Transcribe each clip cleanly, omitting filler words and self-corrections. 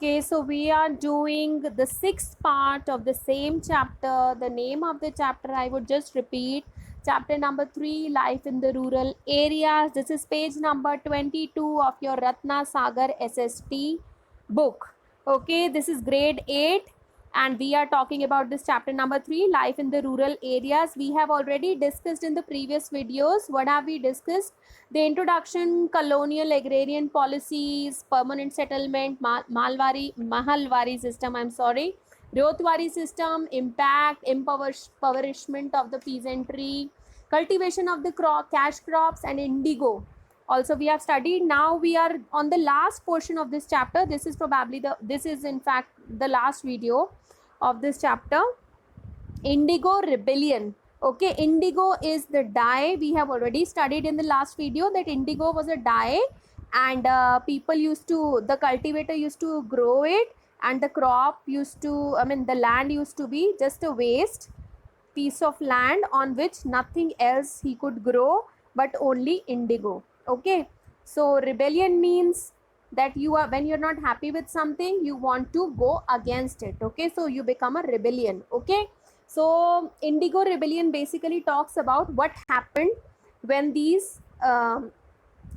Okay, so we are doing the sixth part of the same chapter. The name of the chapter I would just repeat. Chapter number 3, Life in the Rural Areas. This is page number 22 of your Ratna Sagar SST book. Okay, this is grade 8 and we are talking about this chapter number 3, Life in the Rural Areas. We have already discussed in the previous videos. What have we discussed? The introduction, colonial agrarian policies, permanent settlement, Mahalwari system, Ryotwari system, impact, impoverishment of the peasantry, cultivation of the cash crops and indigo. Also we have studied. Now we are on the last portion of this chapter. This is in fact the last video of this chapter. Indigo rebellion. Okay, indigo is the dye. We have already studied in the last video that indigo was a dye, and the cultivator used to grow it, and the crop used to, the land used to be just a waste piece of land on which nothing else he could grow but only indigo. Okay, so rebellion means that when you're not happy with something, you want to go against it. Okay, so you become a rebellion. Okay, so indigo rebellion basically talks about what happened when these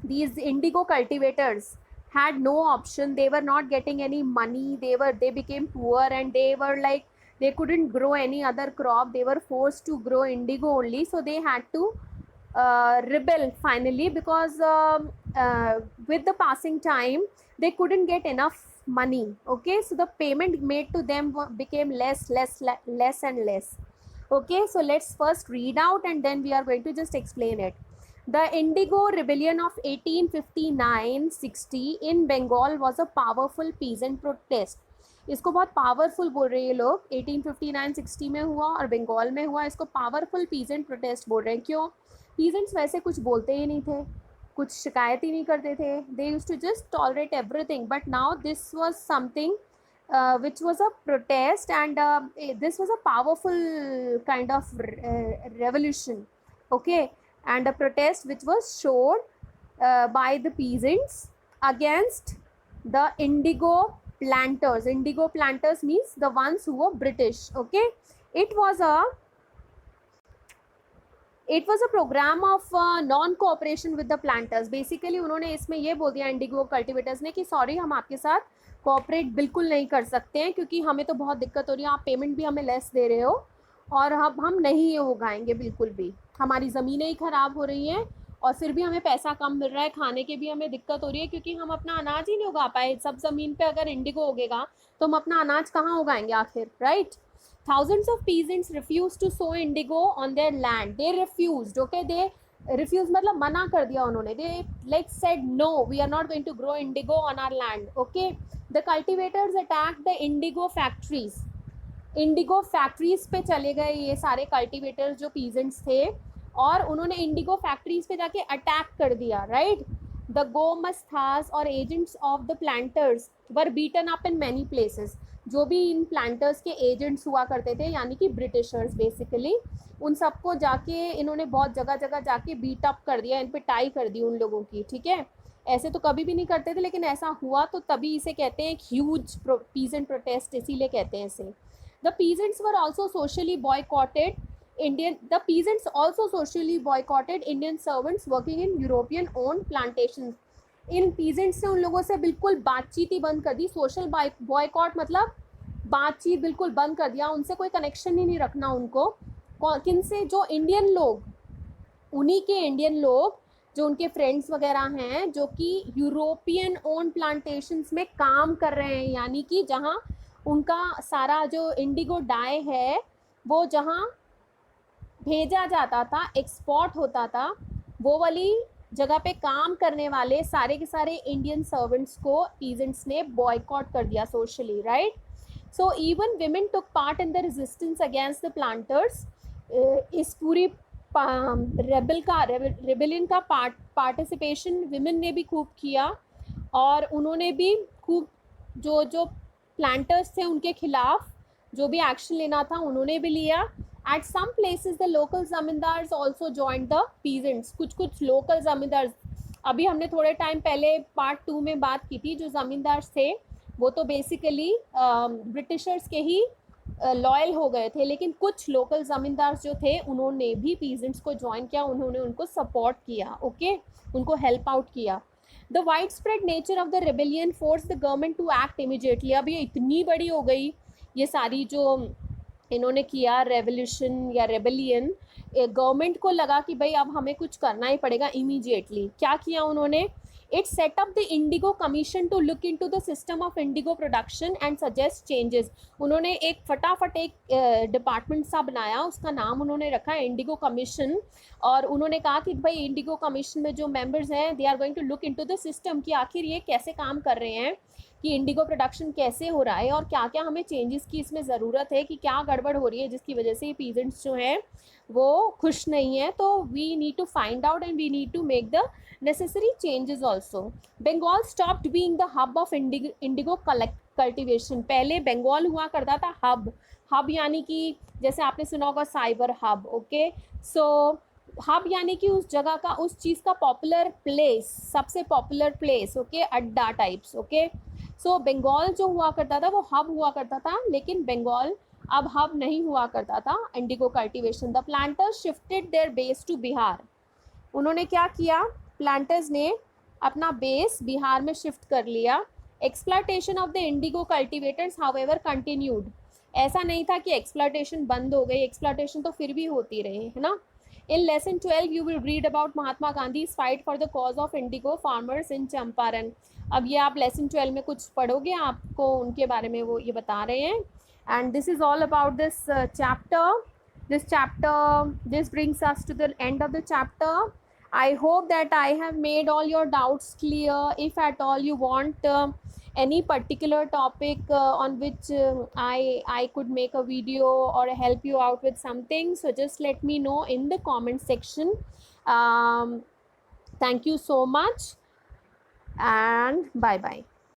indigo cultivators had no option. They were not getting any money. They became poor, and they were like, they couldn't grow any other crop. They were forced to grow indigo only, so they had to rebel finally, because with the passing time they couldn't get enough money. Okay, so the payment made to them became less and less. Okay, so let's first read out and then we are going to just explain it. The Indigo Rebellion of 1859-60 in Bengal was a powerful peasant protest. इसको बहुत powerful बोल रहे हैं ये लोग. 1859-60 में हुआ और बंगाल में हुआ. इसको पावरफुल पीजेंट प्रोटेस्ट बोल रहे हैं. क्यों? पीजेंट्स वैसे कुछ बोलते ही नहीं थे, कुछ शिकायत ही नहीं करते थे. They used to just tolerate everything. But now this was something which was a protest, and this was a powerful kind of revolution. Okay, and a protest which was showed by the peasants against the indigo planters. Indigo planters means the ones who were British. Okay, it was a program of non-cooperation with the planters. Basically उन्होंने इसमें ये बोल दिया Indigo cultivators ने कि sorry, हम आपके साथ कोऑपरेट बिल्कुल नहीं कर सकते हैं, क्योंकि हमें तो बहुत दिक्कत हो रही है. आप पेमेंट भी हमें लेस दे रहे हो और अब हम नहीं ये उगाएंगे बिल्कुल भी. हमारी ज़मीनें ही ख़राब हो रही हैं और फिर भी हमें पैसा कम मिल रहा है, खाने की भी हमें दिक्कत हो रही है, क्योंकि हम अपना अनाज ही नहीं उगा पाए. सब ज़मीन पे अगर इंडिगो उगेगा तो हम अपना अनाज कहाँ उगाएंगे आखिर, right? Thousands of peasants refused to sow indigo on their land. They refused. Okay, they refused मतलब मना कर दिया उन्होंने. They like said no, we are not going to grow indigo on our land. Okay, the cultivators attacked the indigo factories. Indigo factories पे चले गए ये सारे कल्टिवेटर्स जो पीजेंट्स थे, और उन्होंने इंडिगो फैक्ट्रीज पे जाके अटैक कर दिया. राइट, द गोमस्थास और agents of the planters were beaten up in many places. जो भी इन प्लांटर्स के एजेंट्स हुआ करते थे, यानी कि ब्रिटिशर्स बेसिकली, उन सबको जाके इन्होंने बहुत जगह जगह जाके बीट अप कर दिया, इन पे टाई कर दी उन लोगों की. ठीक है, ऐसे तो कभी भी नहीं करते थे, लेकिन ऐसा हुआ तो तभी इसे कहते हैं ह्यूज पीजेंट प्रोटेस्ट, इसीलिए कहते हैं इसे. The peasants were also socially boycotted The peasants also socially boycotted Indian servants working in European owned plantations. In peasants ने उन लोगों से बिल्कुल बातचीत ही बंद कर दी. सोशल बॉयकॉट मतलब बातचीत बिल्कुल बंद कर दिया, उनसे कोई कनेक्शन ही नहीं रखना उनको. किन से? जो इंडियन लोग, उन्हीं के इंडियन लोग जो उनके फ्रेंड्स वगैरह हैं, जो कि यूरोपियन ओन प्लांटेशंस में काम कर रहे हैं, यानी कि जहाँ उनका सारा जो इंडिगो डाई है वो जहाँ भेजा जाता था, एक्सपोर्ट होता था, वो वाली जगह पे काम करने वाले सारे के सारे इंडियन सर्वेंट्स को पीजेंट्स ने बॉयकॉट कर दिया socially. Right, so even women took part in the resistance against the planters. इस पूरी रेबेलियन का पार्टिसिपेशन विमेन ने भी खूब किया, और उन्होंने भी खूब जो प्लांटर्स थे उनके खिलाफ जो भी एक्शन लेना था उन्होंने भी लिया. At some places the local zamindars also joined the peasants. कुछ लोकल जमींदार, अभी हमने थोड़े टाइम पहले पार्ट 2 में बात की थी, जो जमींदार थे वो तो बेसिकली ब्रिटिशर्स के ही लॉयल हो गए थे, लेकिन कुछ लोकल ज़मींदार जो थे उन्होंने भी पीजेंट्स को ज्वाइन किया, उन्होंने उनको सपोर्ट किया, ओके, उनको हेल्प आउट किया. The wide spread nature of the rebellion force the government to act immediately. अब ये इतनी बड़ी हो गई ये सारी जो इन्होंने किया रेवोल्यूशन या रेबेलियन, गवर्नमेंट को लगा कि भाई अब हमें कुछ करना ही पड़ेगा इमीडिएटली. क्या किया उन्होंने? It set up the Indigo Commission to look into the system of indigo production and suggest changes. उन्होंने एक फटाफट एक डिपार्टमेंट सा बनाया, उसका नाम उन्होंने रखा इंडिगो कमीशन, और उन्होंने कहा कि भाई इंडिगो कमीशन में जो मेंबर्स हैं they are going to look into the system कि आखिर ये कैसे काम कर रहे हैं, कि इंडिगो प्रोडक्शन कैसे हो रहा है और क्या क्या हमें चेंजेस की इसमें ज़रूरत है, कि क्या गड़बड़ हो रही है जिसकी वजह से ये पीजेंट्स जो हैं वो खुश नहीं है. तो we need to find out and we need to make the necessary changes also. Bengal stopped being the hub of indigo cultivation. पहले बंगाल हुआ करता था हब यानी कि जैसे आपने सुना होगा साइबर हब, ओके. सो हब यानी कि उस जगह का, उस चीज़ का पॉपुलर प्लेस, सबसे पॉपुलर प्लेस, ओके, अड्डा टाइप्स, ओके. सो बंगाल जो हुआ करता था वो हब हुआ करता था, लेकिन बंगाल अब हब नहीं हुआ करता था indigo cultivation. The planters shifted their base to Bihar. उन्होंने क्या किया? प्लांटर्स ने अपना बेस बिहार में शिफ्ट कर लिया. Exploitation of the Indigo cultivators however continued. ऐसा नहीं था कि एक्सप्लॉयटेशन बंद हो गई, एक्सप्लॉयटेशन तो फिर भी होती रही, है ना. In lesson 12 you will read about Mahatma Gandhi fight for the cause of indigo farmers in Champaran. अब ये आप लेसन 12 में कुछ पढ़ोगे, आपको उनके बारे में वो ये बता रहे हैं. And this is all about this chapter. This brings us to the end of the chapter. I hope that I have made all your doubts clear. If at all you want any particular topic on which I could make a video or help you out with something, so just let me know in the comment section. Thank you so much and bye bye.